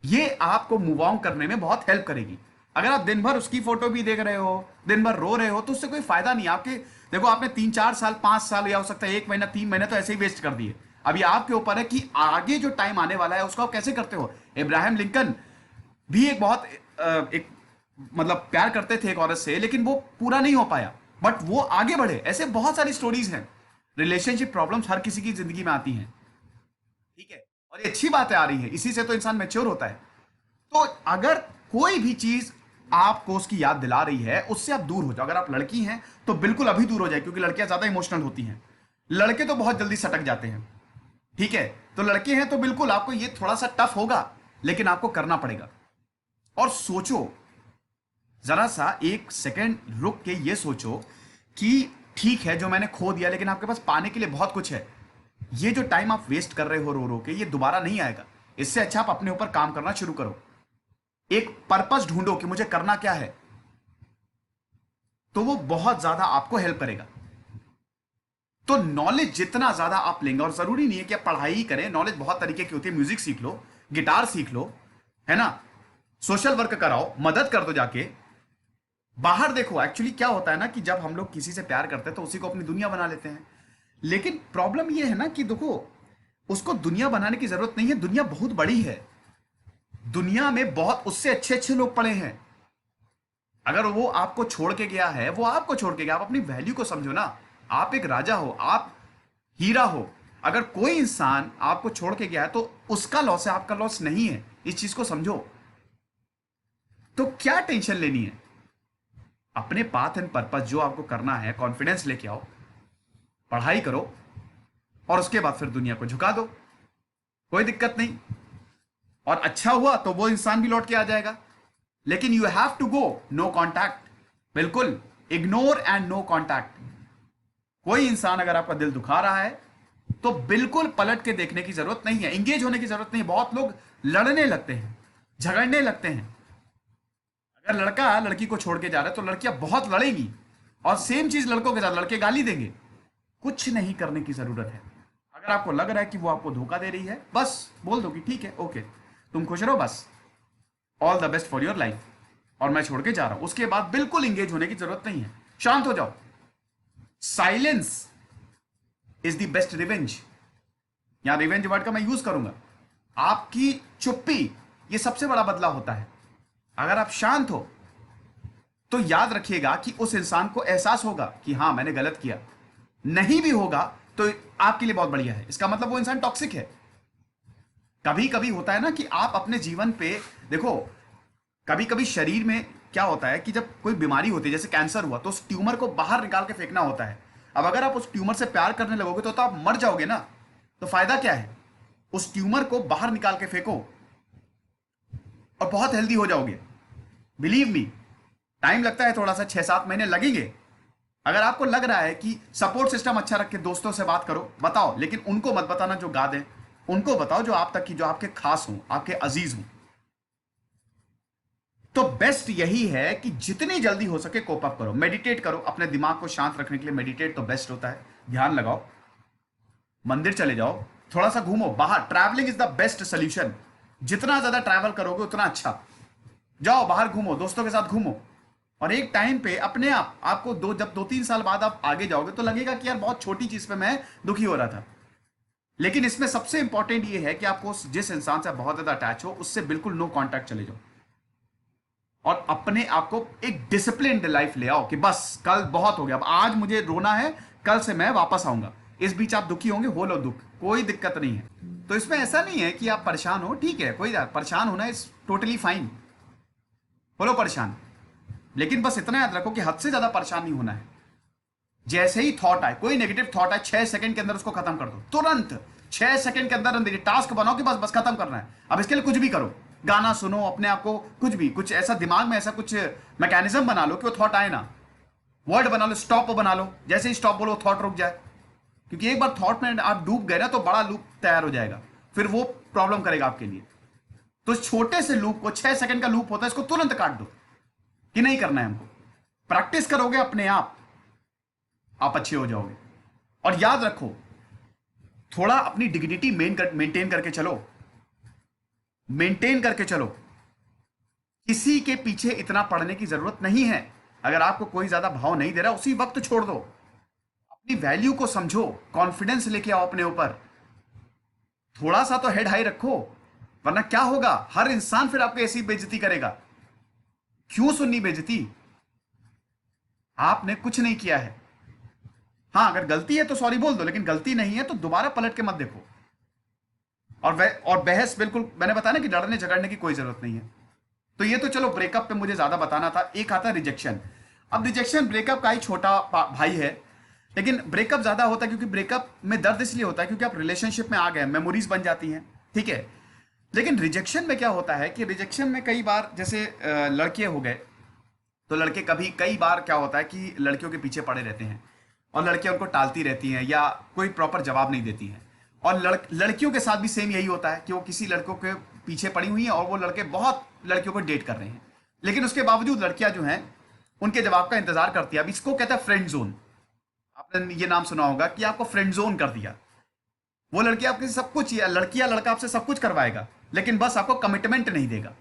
ये आपको मूव ऑन करने में बहुत हेल्प करेगी। अगर आप दिन भर उसकी फोटो भी देख रहे हो, दिन भर रो रहे हो, तो उससे कोई फायदा नहीं। आपके देखो आपने 3-4 साल 5 साल या हो सकता है 1 महीना 3 महीने तो ऐसे ही वेस्ट कर दिए। अभी आपके ऊपर है कि आगे जो टाइम आने वाला है उसको आप कैसे करते हो। इब्राहिम लिंकन भी एक बहुत एक मतलब प्यार करते थे एक औरत से, लेकिन वो पूरा नहीं हो पाया, बट वो आगे बढ़े। ऐसे बहुत सारी स्टोरीज हैं। रिलेशनशिप प्रॉब्लम्स हर किसी की जिंदगी में आती हैं, ठीक है, और ये अच्छी बातें आ रही है, इसी से तो इंसान मैच्योर होता है। तो अगर कोई भी चीज आपको उसकी याद दिला रही है उससे आप दूर हो जाओ। अगर आप लड़की हैं तो बिल्कुल अभी दूर हो जाए, क्योंकि लड़कियां ज्यादा इमोशनल होती हैं, लड़के तो बहुत जल्दी सटक जाते हैं, ठीक है। तो लड़के हैं तो बिल्कुल आपको ये थोड़ा सा टफ होगा, लेकिन आपको करना पड़ेगा। और सोचो, जरा सा एक सेकंड रुक के ये सोचो कि ठीक है जो मैंने खो दिया, लेकिन आपके पास पाने के लिए बहुत कुछ है। ये जो टाइम आप वेस्ट कर रहे हो रो रो के, ये दोबारा नहीं आएगा। इससे अच्छा आप अपने ऊपर काम करना शुरू करो, एक पर्पस ढूंढो कि मुझे करना क्या है, तो वो बहुत ज्यादा आपको हेल्प करेगा। तो नॉलेज जितना ज्यादा आप लेंगे, और जरूरी नहीं है कि आप पढ़ाई ही करें, नॉलेज बहुत तरीके की होती है। म्यूजिक सीख लो, गिटार सीख लो, है ना, सोशल वर्क कराओ, मदद कर दो जाके, बाहर देखो। एक्चुअली क्या होता है ना कि जब हम लोग किसी से प्यार करते हैं तो उसी को अपनी दुनिया बना लेते हैं। लेकिन प्रॉब्लम यह है ना कि देखो, उसको दुनिया बनाने की जरूरत नहीं है, दुनिया बहुत बड़ी है, दुनिया में बहुत उससे अच्छे अच्छे लोग पड़े हैं। अगर वो आपको छोड़ के गया है, वो आपको छोड़ के गया, आप अपनी वैल्यू को समझो ना। आप एक राजा हो, आप हीरा हो। अगर कोई इंसान आपको छोड़ के गया है तो उसका लॉस है, आपका लॉस नहीं है, इस चीज को समझो। तो क्या टेंशन लेनी है, अपने पाथ एंड पर्पस जो आपको करना है, कॉन्फिडेंस लेके आओ, पढ़ाई करो, और उसके बाद फिर दुनिया को झुका दो, कोई दिक्कत नहीं। और अच्छा हुआ तो वो इंसान भी लौट के आ जाएगा। लेकिन you have to go no contact, बिल्कुल इग्नोर एंड नो कॉन्टैक्ट। कोई इंसान अगर आपका दिल दुखा रहा है तो बिल्कुल पलट के देखने की जरूरत नहीं है, इंगेज होने की जरूरत नहीं है। बहुत लोग लड़ने लगते हैं, झगड़ने लगते हैं। अगर लड़का लड़की को छोड़ के जा रहा है तो लड़कियां बहुत लड़ेंगी, और सेम चीज लड़कों के साथ, लड़के गाली देंगे। कुछ नहीं करने की जरूरत है। अगर आपको लग रहा है कि वो आपको धोखा दे रही है, बस बोल दो कि ठीक है, ओके, तुम खुश रहो, बस all the best for your life, और मैं छोड़ के जा रहा हूं। उसके बाद बिल्कुल इंगेज होने की जरूरत नहीं है, शांत हो जाओ। Silence is the best revenge. यहां रिवेंज वर्ड का मैं यूज करूंगा। आपकी चुप्पी, ये सबसे बड़ा बदलाव होता है। अगर आप शांत हो तो याद रखिएगा कि उस इंसान को एहसास होगा कि हाँ मैंने गलत किया। नहीं भी होगा तो आपके लिए बहुत बढ़िया है, इसका मतलब वो इंसान टॉक्सिक है। कभी कभी होता है ना कि आप अपने जीवन पे देखो, कभी कभी शरीर में क्या होता है कि जब कोई बीमारी होती है, जैसे कैंसर हुआ, तो उस ट्यूमर को बाहर निकाल के फेंकना होता है। अब अगर आप उस ट्यूमर से प्यार करने लगोगे तो आप मर जाओगे ना, तो फायदा क्या है। उस ट्यूमर को बाहर निकाल के फेंको और बहुत हेल्दी हो जाओगे। बिलीव मी, टाइम लगता है थोड़ा सा, 6-7 महीने लगेंगे। अगर आपको लग रहा है कि सपोर्ट सिस्टम अच्छा रख के दोस्तों से बात करो, बताओ, लेकिन उनको मत बताना जो गा दें, उनको बताओ जो आप तक की, जो आपके खास हों, आपके अजीज हों। तो बेस्ट यही है कि जितनी जल्दी हो सके कोप अप करो, मेडिटेट करो, अपने दिमाग को शांत रखने के लिए मेडिटेट तो बेस्ट होता है। ध्यान लगाओ, मंदिर चले जाओ, थोड़ा सा घूमो बाहर, travelling is the best solution. जितना ज्यादा ट्रैवल करोगे उतना अच्छा। जाओ बाहर घूमो, दोस्तों के साथ घूमो, और एक टाइम पे अपने आप आपको जब 2-3 साल बाद आप आगे जाओगे तो लगेगा कि यार बहुत छोटी चीज पे मैं दुखी हो रहा था। लेकिन इसमें सबसे इंपॉर्टेंट ये है कि आपको जिस इंसान से बहुत ज्यादा अटैच हो उससे बिल्कुल नो कांटेक्ट चले जाओ, और अपने आप को एक डिसिप्लिन्ड लाइफ ले आओ कि बस कल बहुत हो गया, अब आज मुझे रोना है, कल से मैं वापस आऊंगा। इस बीच आप दुखी होंगे, हो लो दुख, कोई दिक्कत नहीं है। तो इसमें ऐसा नहीं है कि आप परेशान हो, ठीक है, कोई परेशान होना इज टोटली फाइन, हो लो परेशान, लेकिन बस इतना याद रखो कि हद से ज्यादा परेशान नहीं होना है। जैसे ही थॉट आए, कोई नेगेटिव थॉट आए, 6 सेकंड के अंदर उसको खत्म कर दो, तुरंत 6 सेकंड के अंदर टास्क बनाओ कि बस बस खत्म करना है। अब इसके लिए कुछ भी करो, गाना सुनो, अपने आप को कुछ भी, कुछ ऐसा दिमाग में ऐसा कुछ मैकेनिज्म बना लो कि वो थॉट आए ना, वर्ड बना लो, स्टॉप बना लो, जैसे ही स्टॉप बोलो थॉट रुक जाए। क्योंकि एक बार थॉट में आप डूब गए ना तो बड़ा लूप तैयार हो जाएगा, फिर वो प्रॉब्लम करेगा आपके लिए। तो छोटे से लूप को, 6 सेकंड का लूप होता है, इसको तुरंत काट दो कि नहीं करना है हमको। प्रैक्टिस करोगे अपने आप अच्छे हो जाओगे। और याद रखो, थोड़ा अपनी डिग्निटी मेंटेन करके चलो, मेंटेन करके चलो। किसी के पीछे इतना पड़ने की जरूरत नहीं है। अगर आपको कोई ज्यादा भाव नहीं दे रहा उसी वक्त छोड़ दो। अपनी वैल्यू को समझो, कॉन्फिडेंस लेके आओ अपने ऊपर, थोड़ा सा तो हेड हाई रखो, वरना क्या होगा, हर इंसान फिर आपको ऐसी बेइज्जती करेगा। क्यों सुननी बेइज्जती? आपने कुछ नहीं किया है। हाँ, अगर गलती है तो सॉरी बोल दो, लेकिन गलती नहीं है तो दोबारा पलट के मत देखो। और बहस बिल्कुल, मैंने बताया ना कि लड़ने झगड़ने की कोई जरूरत नहीं है। तो ये तो चलो ब्रेकअप पे मुझे ज्यादा बताना था। एक आता है रिजेक्शन। अब रिजेक्शन ब्रेकअप का ही छोटा भाई है, लेकिन ब्रेकअप ज्यादा होता है क्योंकि ब्रेकअप में दर्द इसलिए होता है क्योंकि आप रिलेशनशिप में आ गए, मेमोरीज बन जाती हैं, ठीक है। लेकिन रिजेक्शन में क्या होता है कि रिजेक्शन में कई बार, जैसे लड़के हो गए तो लड़के कई बार क्या होता है कि लड़कियों के पीछे पड़े रहते हैं और लड़कियां उनको टालती रहती हैं या कोई प्रॉपर जवाब नहीं देती हैं। और लड़कियों के साथ भी सेम यही होता है कि वो किसी लड़कों के पीछे पड़ी हुई हैं और वो लड़के बहुत लड़कियों को डेट कर रहे हैं, लेकिन उसके बावजूद लड़कियां जो हैं उनके जवाब का इंतजार करती है। अब इसको कहता है फ्रेंड जोन। आपने ये नाम सुना होगा कि आपको फ्रेंड जोन कर दिया। वो लड़की आपके सब कुछ, या लड़की या लड़का आपसे सब कुछ करवाएगा, लेकिन बस आपको कमिटमेंट नहीं देगा,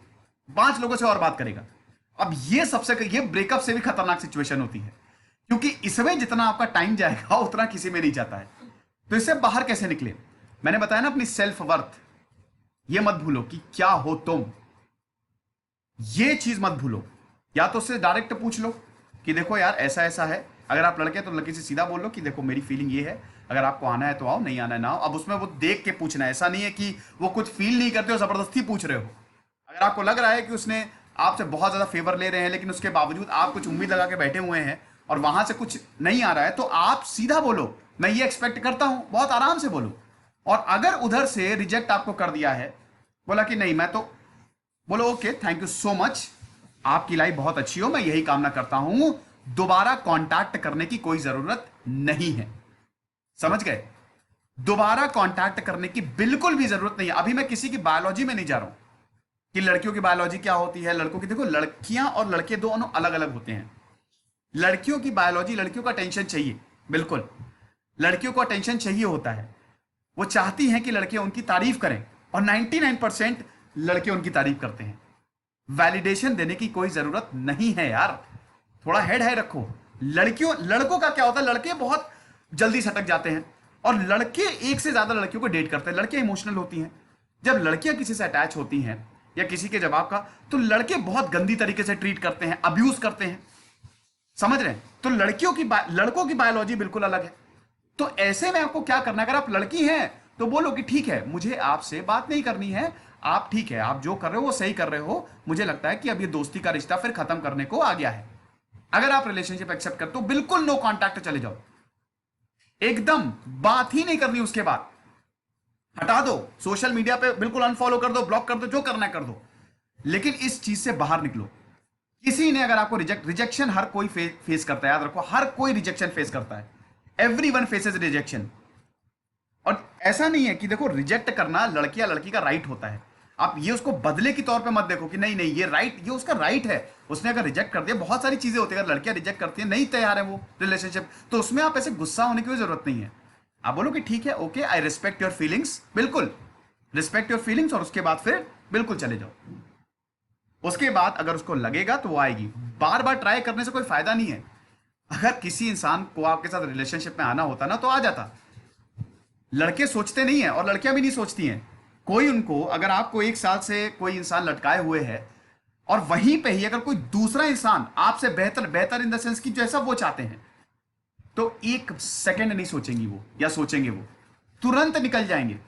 5 लोगों से और बात करेगा। अब ये ब्रेकअप से भी खतरनाक सिचुएशन होती है, क्योंकि इसमें जितना आपका टाइम जाएगा उतना किसी में नहीं जाता है। तो इससे बाहर कैसे निकले? मैंने बताया ना, अपनी सेल्फ वर्थ, ये मत भूलो कि क्या हो तुम, ये चीज मत भूलो। या तो उससे डायरेक्ट पूछ लो कि देखो यार ऐसा ऐसा है, अगर आप लड़के तो लड़की से सीधा बोल लो कि देखो मेरी फीलिंग ये है, अगर आपको आना है तो आओ, नहीं आना है ना आओ। अब उसमें वो देख के पूछना है, ऐसा नहीं है कि वो कुछ फील नहीं करते हो जबरदस्ती पूछ रहे हो। अगर आपको लग रहा है कि उसने आपसे बहुत ज्यादा फेवर ले रहे हैं, लेकिन उसके बावजूद आप कुछ उम्मीद लगा के बैठे हुए हैं और वहां से कुछ नहीं आ रहा है, तो आप सीधा बोलो मैं ये एक्सपेक्ट करता हूं, बहुत आराम से बोलो। और अगर उधर से रिजेक्ट आपको कर दिया है, बोला कि नहीं मैं तो, बोलो okay thank you so much, आपकी लाइफ बहुत अच्छी हो, मैं यही कामना करता हूं, दोबारा कांटेक्ट करने की कोई जरूरत नहीं है। समझ गए? दोबारा कांटेक्ट करने की बिल्कुल भी जरूरत नहीं है। अभी मैं किसी की बायोलॉजी में नहीं जा रहा हूं कि लड़कियों की बायोलॉजी क्या होती है, लड़कों की। देखो, लड़कियां और लड़के दोनों अलग अलग होते हैं। लड़कियों की बायोलॉजी, लड़कियों को अटेंशन चाहिए, बिल्कुल लड़कियों को अटेंशन चाहिए होता है। वो चाहती हैं कि लड़के उनकी तारीफ करें, और 99% लड़के उनकी तारीफ करते हैं। वैलिडेशन देने की कोई जरूरत नहीं है यार, थोड़ा हेड हाई रखो। लड़कों का क्या होता है, लड़के बहुत जल्दी सटक जाते हैं और लड़के एक से ज्यादा लड़कियों को डेट करते हैं। लड़कियां इमोशनल होती हैं। जब लड़कियां किसी से अटैच होती हैं या किसी के जवाब का, तो लड़के बहुत गंदी तरीके से ट्रीट करते हैं, अब्यूज करते हैं। समझ रहे हैं? तो लड़कों की बायोलॉजी बिल्कुल अलग है। तो ऐसे में आपको क्या करना है, अगर आप लड़की हैं तो बोलो कि ठीक है मुझे आपसे बात नहीं करनी है, आप ठीक है, आप जो कर रहे हो वो सही कर रहे हो, मुझे लगता है कि अब ये दोस्ती का रिश्ता फिर खत्म करने को आ गया है। अगर आप रिलेशनशिप एक्सेप्ट करते हो, बिल्कुल नो कांटेक्ट चले जाओ, एकदम बात ही नहीं करनी। उसके बाद हटा दो, सोशल मीडिया पे बिल्कुल अनफॉलो कर दो, ब्लॉक कर दो, जो करना है कर दो, लेकिन इस चीज से बाहर निकलो। किसी ने अगर आपको रिजेक्शन हर कोई फेस करता है, याद रखो हर कोई रिजेक्शन फेस करता है, एवरीवन फेसेस रिजेक्शन। और ऐसा नहीं है कि देखो रिजेक्ट करना लड़की या लड़की का राइट होता है, आप ये उसको बदले के तौर पे मत देखो कि नहीं नहीं ये राइट, ये उसका राइट है, उसने अगर रिजेक्ट कर दिया, बहुत सारी चीजें होती है, अगर लड़कियां रिजेक्ट करती है, नहीं तैयार है वो रिलेशनशिप, तो उसमें आप ऐसे गुस्सा होने की कोई जरूरत नहीं है। आप बोलो कि ठीक है, okay, I respect your feelings, बिल्कुल रिस्पेक्ट योर फीलिंग्स, और उसके बाद फिर बिल्कुल चले जाओ। उसके बाद अगर उसको लगेगा तो वो आएगी। बार बार ट्राई करने से कोई फायदा नहीं है। अगर किसी इंसान को आपके साथ रिलेशनशिप में आना होता ना तो आ जाता। लड़के सोचते नहीं है और लड़कियां भी नहीं सोचती हैं। कोई उनको, अगर आपको 1 साल से कोई इंसान लटकाए हुए है और वहीं पे ही अगर कोई दूसरा इंसान आपसे बेहतर, बेहतर इन द सेंस कि जैसा वो चाहते हैं, तो 1 सेकंड नहीं सोचेंगी वो, या सोचेंगे वो, तुरंत निकल जाएंगे।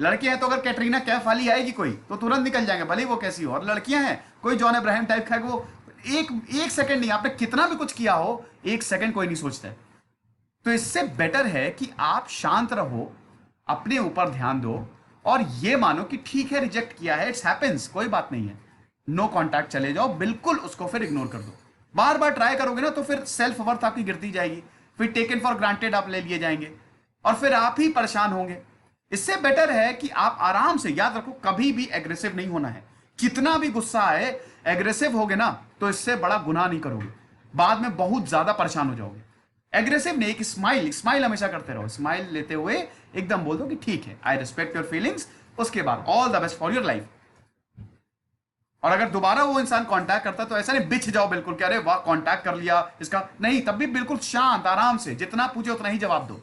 लड़के हैं तो अगर कैटरीना कैफ वाली आएगी कोई तो तुरंत निकल जाएंगे, भले ही वो कैसी हो। और लड़कियां हैं कोई जॉन अब्राहम टाइप का, वो एक एक सेकंड नहीं, आपने कितना भी कुछ किया हो, 1 सेकंड कोई नहीं सोचता है। तो इससे बेटर है कि आप शांत रहो, अपने ऊपर ध्यान दो, और ये मानो कि ठीक है रिजेक्ट किया है, इट्स हैपेंस, कोई बात नहीं है, नो कांटेक्ट, चले जाओ, बिल्कुल उसको फिर इग्नोर कर दो। बार बार ट्राई करोगे ना तो फिर सेल्फ वर्थ आपकी गिरती जाएगी, फिर टेकन फॉर ग्रांटेड आप ले लिए जाएंगे, और फिर आप ही परेशान होंगे। इससे बेटर है कि आप आराम से, याद रखो कभी भी एग्रेसिव नहीं होना है। कितना भी गुस्सा आए, एग्रेसिव होगे ना तो इससे बड़ा गुनाह नहीं करोगे, बाद में बहुत ज्यादा परेशान हो जाओगे। एग्रेसिव नहीं, एक स्माइल, स्माइल हमेशा करते रहो, स्माइल लेते हुए एकदम बोल दो कि ठीक है, आई रिस्पेक्ट योर फीलिंग्स, उसके बाद all the best for your life. और अगर दोबारा वो इंसान कांटेक्ट करता तो ऐसा नहीं बिछ जाओ बिल्कुल कि अरे वाह कांटेक्ट कर लिया इसका, नहीं, तब भी बिल्कुल शांत आराम से, जितना पूछे उतना ही जवाब दो।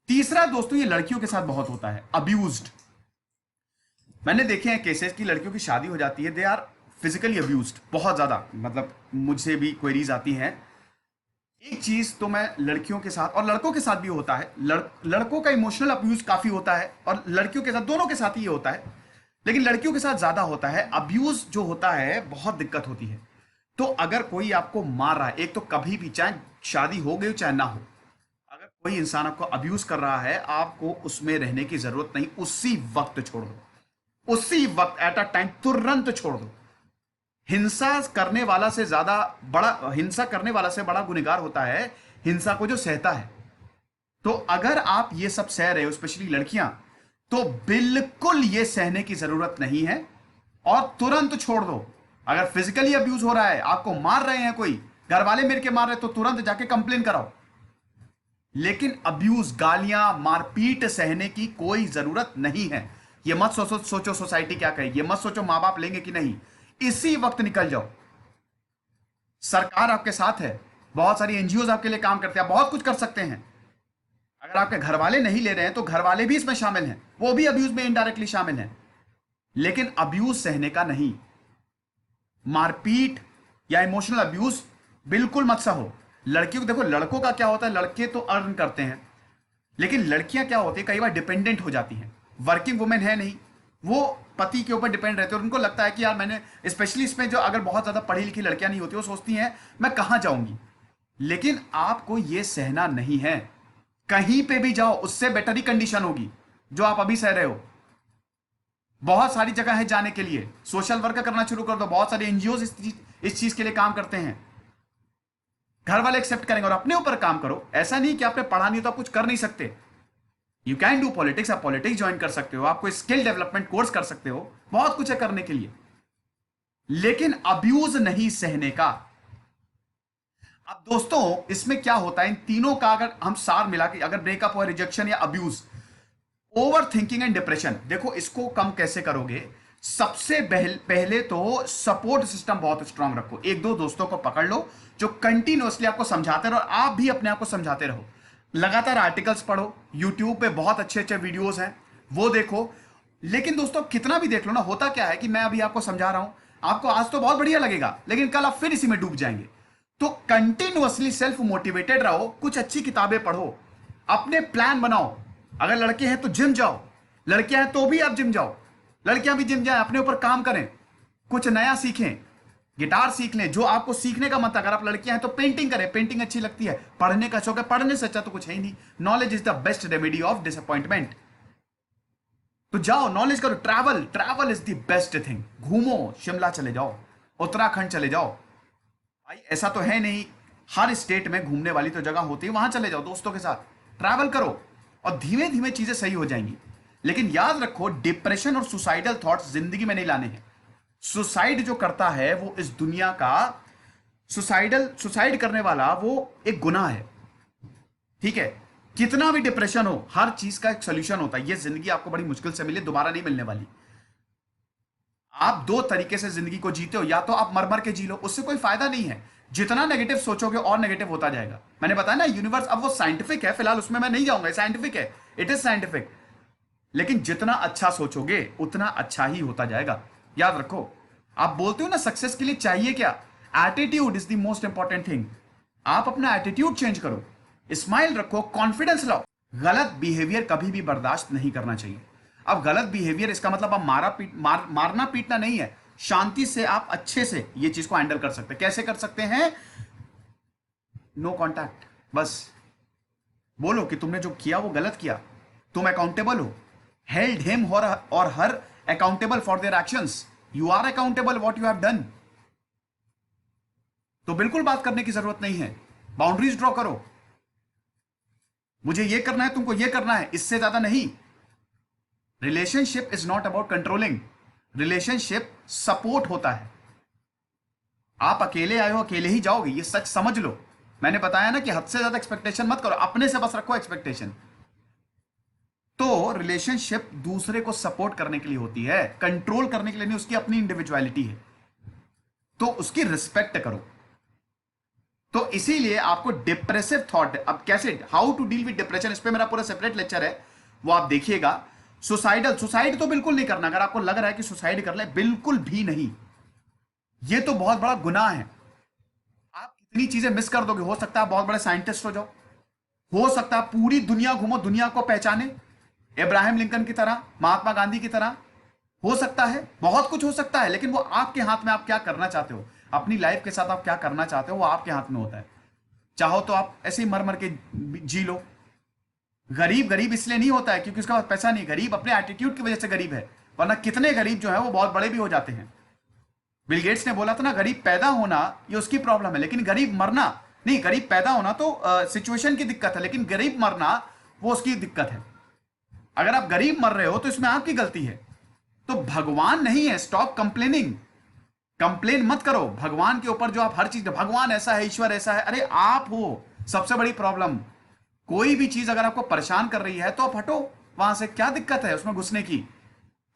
तीसरा दोस्तों, ये लड़कियों के साथ बहुत होता है, अब्यूज्ड। मैंने देखे हैं केसेस की लड़कियों की शादी हो जाती है, दे आर फिजिकली अब्यूज्ड, बहुत ज्यादा, मतलब मुझे भी क्वेरीज आती हैं। एक चीज तो मैं लड़कियों के साथ और लड़कों के साथ भी होता है, लड़कों का इमोशनल अब्यूज काफी होता है और लड़कियों के साथ, दोनों के साथ ही ये होता है, लेकिन लड़कियों के साथ ज्यादा होता है। अब्यूज जो होता है बहुत दिक्कत होती है। तो अगर कोई आपको मार रहा है, एक तो कभी भी, चाहे शादी हो गई चाहे ना हो, अगर कोई इंसान आपको अब्यूज कर रहा है, आपको उसमें रहने की जरूरत नहीं, उसी वक्त छोड़ दो, उसी वक्त, एट अ टाइम, तुरंत छोड़ दो। हिंसा करने वाला से ज्यादा बड़ा, हिंसा करने वाला से बड़ा गुनहगार होता है हिंसा को जो सहता है। तो अगर आप ये सब सह रहे हो, स्पेशली लड़कियां, तो बिल्कुल ये सहने की जरूरत नहीं है और तुरंत छोड़ दो। अगर फिजिकली अब्यूज हो रहा है, आपको मार रहे हैं कोई, घर वाले मिल के मार रहे, तो तुरंत जाके कंप्लेन कराओ। लेकिन अब्यूज, गालियां, मारपीट सहने की कोई जरूरत नहीं है। ये मत सोचो सोसाइटी क्या कहेगी, ये मत सोचो मां बाप लेंगे कि नहीं, इसी वक्त निकल जाओ। सरकार आपके साथ है, बहुत सारी एनजीओ आपके लिए काम करते हैं, आप बहुत कुछ कर सकते हैं। अगर आपके घर वाले नहीं ले रहे हैं तो घर वाले भी इसमें शामिल हैं, वो भी अब्यूज में इनडायरेक्टली शामिल हैं, लेकिन अब्यूज सहने का नहीं। मारपीट या इमोशनल अब्यूज बिल्कुल मत सहो। लड़कियों को देखो, लड़कों का क्या होता है, लड़के तो अर्न करते हैं, लेकिन लड़कियां क्या होती है, कई बार डिपेंडेंट हो जाती हैं। वर्किंग वुमेन है नहीं, वो पति के ऊपर डिपेंड रहते हैं, और उनको लगता है कि यार मैंने, स्पेशली इसमें जो अगर बहुत ज्यादा पढ़ी लिखी लड़कियां नहीं होती, वो सोचती हैं मैं कहां जाऊंगी। लेकिन आपको यह सहना नहीं है, कहीं पे भी जाओ, उससे बेटर ही कंडीशन होगी जो आप अभी सह रहे हो। बहुत सारी जगह है जाने के लिए, सोशल वर्क करना शुरू कर दो, बहुत सारे एनजीओ इस चीज के लिए काम करते हैं। घर वाले एक्सेप्ट करेंगे, और अपने ऊपर काम करो। ऐसा नहीं कि आपने पढ़ा नहीं तो आप कुछ कर नहीं सकते। यू कैन डू पॉलिटिक्स, आप पॉलिटिक्स ज्वाइन कर सकते हो, आप कोई स्किल डेवलपमेंट कोर्स कर सकते हो, बहुत कुछ है करने के लिए, लेकिन अब्यूज नहीं सहने का। अब दोस्तों इसमें क्या होता है, इन तीनों का अगर हम सार मिला के, अगर ब्रेकअप हो, रिजेक्शन या abuse, over thinking and depression, देखो इसको कम कैसे करोगे। सबसे पहले तो सपोर्ट सिस्टम बहुत स्ट्रांग रखो। 1-2 दोस्तों को पकड़ लो जो कंटिन्यूअसली आपको समझाते रहो, और आप भी अपने आप को समझाते रहो। लगातार आर्टिकल्स पढ़ो, यूट्यूब पे बहुत अच्छे अच्छे वीडियोस हैं, वो देखो। लेकिन दोस्तों कितना भी देख लो ना, होता क्या है कि मैं अभी आपको समझा रहा हूं, आपको आज तो बहुत बढ़िया लगेगा, लेकिन कल आप फिर इसी में डूब जाएंगे। तो कंटिन्यूअसली सेल्फ मोटिवेटेड रहो, कुछ अच्छी किताबें पढ़ो, अपने प्लान बनाओ। अगर लड़के हैं तो जिम जाओ, लड़कियां हैं तो भी आप जिम जाओ, लड़कियां भी जिम जाए, अपने ऊपर काम करें, कुछ नया सीखें, गिटार सीख लें, जो आपको सीखने का मन था। अगर आप लड़कियां हैं तो पेंटिंग करें, पेंटिंग अच्छी लगती है, पढ़ने का शौक है, पढ़ने से अच्छा तो कुछ है ही नहीं। Knowledge is the best remedy of disappointment. तो जाओ, नॉलेज करो, travel, travel is the best thing. घूमो, शिमला चले जाओ, उत्तराखंड चले जाओ। भाई ऐसा तो है नहीं, हर स्टेट में घूमने वाली तो जगह होती है, वहां चले जाओ दोस्तों के साथ, ट्रैवल करो, और धीमे धीमे चीजें सही हो जाएंगी। लेकिन याद रखो, डिप्रेशन और सुसाइडल थॉट्स जिंदगी में नहीं लाने हैं। सुसाइड जो करता है वो इस दुनिया का सुसाइड करने वाला वो एक गुनाह है, ठीक है। कितना भी डिप्रेशन हो, हर चीज का एक सोल्यूशन होता है। ये जिंदगी आपको बड़ी मुश्किल से मिले, दोबारा नहीं मिलने वाली। आप दो तरीके से जिंदगी को जीते हो, या तो आप मर मर के जी लो, उससे कोई फायदा नहीं है। जितना नेगेटिव सोचोगे और नेगेटिव होता जाएगा। मैंने बताया ना, यूनिवर्स, अब वो साइंटिफिक है, फिलहाल उसमें मैं नहीं जाऊंगा, साइंटिफिक है, इट इज साइंटिफिक। लेकिन जितना अच्छा सोचोगे उतना अच्छा ही होता जाएगा। याद रखो, आप बोलते हो ना सक्सेस के लिए चाहिए क्या, attitude is the most important thing. आप अपना एटीट्यूड चेंज करो, स्माइल रखो, कॉन्फिडेंस लाओ। गलत बिहेवियर कभी भी बर्दाश्त नहीं करना चाहिए। अब गलत बिहेवियर इसका मतलब आप मारना पीटना नहीं है। शांति से आप अच्छे से ये चीज को हैंडल कर सकते हैं। कैसे कर सकते हैं? नो कॉन्टैक्ट, बस बोलो कि तुमने जो किया वो गलत किया, तुम अकाउंटेबल हो। हेल्ड हिम और her accountable for their actions. You are accountable what you have done. तो बिल्कुल बात करने की जरूरत नहीं है, बाउंड्रीज ड्रॉ करो। मुझे ये करना है, तुमको ये करना है, इससे ज्यादा नहीं। Relationship is not about controlling, relationship support होता है। आप अकेले आए हो, अकेले ही जाओगे, ये सच समझ लो। मैंने बताया ना कि हद से ज्यादा एक्सपेक्टेशन मत करो, अपने से बस रखो एक्सपेक्टेशन। तो रिलेशनशिप दूसरे को सपोर्ट करने के लिए होती है, कंट्रोल करने के लिए नहीं। उसकी अपनी इंडिविजुअलिटी है, तो उसकी रिस्पेक्ट करो। तो इसीलिए आपको डिप्रेसिव थॉट, अब कैसे, how to deal with depression, इस पे मेरा पूरा सेपरेट लेक्चर है, वो आप देखिएगा। सुसाइड तो बिल्कुल नहीं करना। अगर आपको लग रहा है कि सुसाइड कर ले, बिल्कुल भी नहीं। ये तो बहुत बड़ा गुनाह है। आप कितनी चीजें मिस कर दोगे। हो सकता है बहुत बड़े साइंटिस्ट हो जाओ, हो सकता है पूरी दुनिया घूमो, दुनिया को पहचाने, इब्राहिम लिंकन की तरह, महात्मा गांधी की तरह, हो सकता है, बहुत कुछ हो सकता है। लेकिन वो आपके हाथ में, आप क्या करना चाहते हो अपनी लाइफ के साथ, आप क्या करना चाहते हो, वो आपके हाथ में होता है। चाहो तो आप ऐसे ही मर मर के जी लो। गरीब इसलिए नहीं होता है क्योंकि उसका पास पैसा नहीं, गरीब अपने एटीट्यूड की वजह से गरीब है। वरना कितने गरीब जो है वो बहुत बड़े भी हो जाते हैं। बिल गेट्स ने बोला था ना, गरीब पैदा होना ये उसकी प्रॉब्लम है, लेकिन गरीब मरना नहीं। गरीब पैदा होना तो सिचुएशन की दिक्कत है, लेकिन गरीब मरना वो उसकी दिक्कत है। अगर आप गरीब मर रहे हो तो इसमें आपकी गलती है। तो भगवान नहीं है। स्टॉप कंप्लेनिंग, कंप्लेन मत करो भगवान के ऊपर। जो आप हर चीज, भगवान ऐसा है, ईश्वर ऐसा है, अरे आप हो सबसे बड़ी प्रॉब्लम। कोई भी चीज अगर आपको परेशान कर रही है तो आप हटो वहां से, क्या दिक्कत है उसमें घुसने की।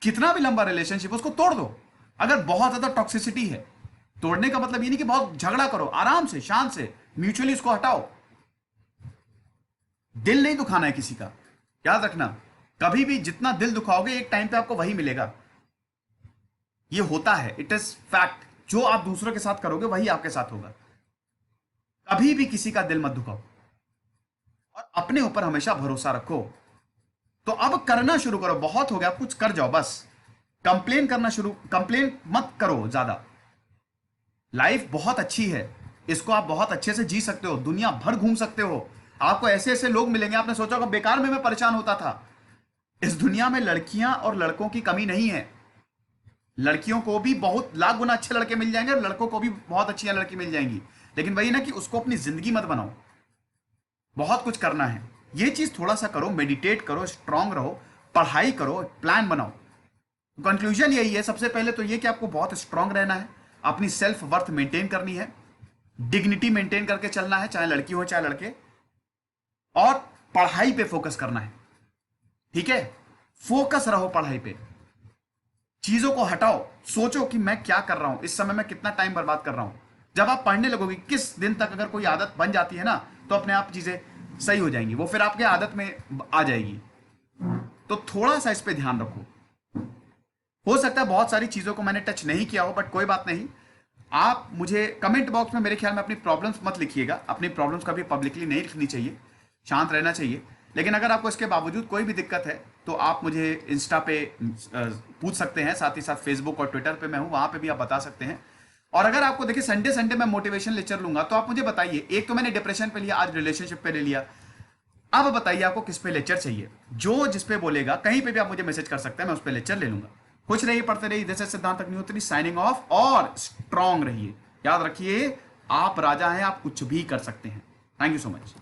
कितना भी लंबा रिलेशनशिप, उसको तोड़ दो। अगर बहुत ज्यादा टॉक्सिसिटी है, तोड़ने का मतलब ये नहीं कि बहुत झगड़ा करो, आराम से, शांत से, म्यूचुअली इसको हटाओ। दिल नहीं दुखाना है किसी का, याद रखना। कभी भी जितना दिल दुखाओगे, एक टाइम पे आपको वही मिलेगा। ये होता है, इट इज फैक्ट। जो आप दूसरों के साथ करोगे वही आपके साथ होगा। कभी भी किसी का दिल मत दुखाओ और अपने ऊपर हमेशा भरोसा रखो। तो अब करना शुरू करो, बहुत हो गया, कुछ कर जाओ बस। कंप्लेन मत करो ज्यादा। लाइफ बहुत अच्छी है, इसको आप बहुत अच्छे से जी सकते हो, दुनिया भर घूम सकते हो। आपको ऐसे ऐसे लोग मिलेंगे, आपने सोचा होगा बेकार में मैं परेशान होता था। इस दुनिया में लड़कियां और लड़कों की कमी नहीं है। लड़कियों को भी बहुत लाख गुना अच्छे लड़के मिल जाएंगे और लड़कों को भी बहुत अच्छी लड़की मिल जाएंगी। लेकिन वही ना कि उसको अपनी जिंदगी मत बनाओ। बहुत कुछ करना है, ये चीज थोड़ा सा करो, मेडिटेट करो, स्ट्रांग रहो, पढ़ाई करो, प्लान बनाओ। कंक्लूजन यही है, सबसे पहले तो ये कि आपको बहुत स्ट्रांग रहना है, अपनी सेल्फ वर्थ मेंटेन करनी है, डिग्निटी मेंटेन करके चलना है, चाहे लड़की हो चाहे लड़के, और पढ़ाई पे फोकस करना है। ठीक है, फोकस रहो पढ़ाई पे। चीजों को हटाओ, सोचो कि मैं क्या कर रहा हूं, इस समय मैं कितना टाइम बर्बाद कर रहा हूं। जब आप पढ़ने लगोगे, किस दिन तक अगर कोई आदत बन जाती है ना, तो अपने आप चीजें सही हो जाएंगी, वो फिर आपके आदत में आ जाएगी। तो थोड़ा सा इस पे ध्यान रखो। हो सकता है बहुत सारी चीजों को मैंने टच नहीं किया हो, बट कोई बात नहीं। आप मुझे कमेंट बॉक्स में, मेरे ख्याल में अपनी प्रॉब्लम्स मत लिखिएगा। अपनी प्रॉब्लम्स कभी पब्लिकली नहीं लिखनी चाहिए, शांत रहना चाहिए। लेकिन अगर आपको इसके बावजूद कोई भी दिक्कत है तो आप मुझे इंस्टा पे पूछ सकते हैं, साथ ही साथ फेसबुक और ट्विटर पे मैं हूं, वहां पे भी आप बता सकते हैं। और अगर आपको, देखिए, संडे मैं मोटिवेशन लेक्चर लूंगा, तो आप मुझे बताइए। एक तो मैंने डिप्रेशन पे लिया, आज रिलेशनशिप पे ले लिया, अब बताइए आपको किस पे लेक्चर चाहिए। जो जिस पे बोलेगा, कहीं पे भी आप मुझे मैसेज कर सकते हैं, मैं उस पर लेक्चर ले लूंगा। खुश रहिए, पढ़ते रहिए। दिस इज सिद्धांत अग्निहोत्री साइनिंग ऑफ। और स्ट्रांग रहिए, याद रखिए आप राजा हैं, आप कुछ भी कर सकते हैं। Thank you so much.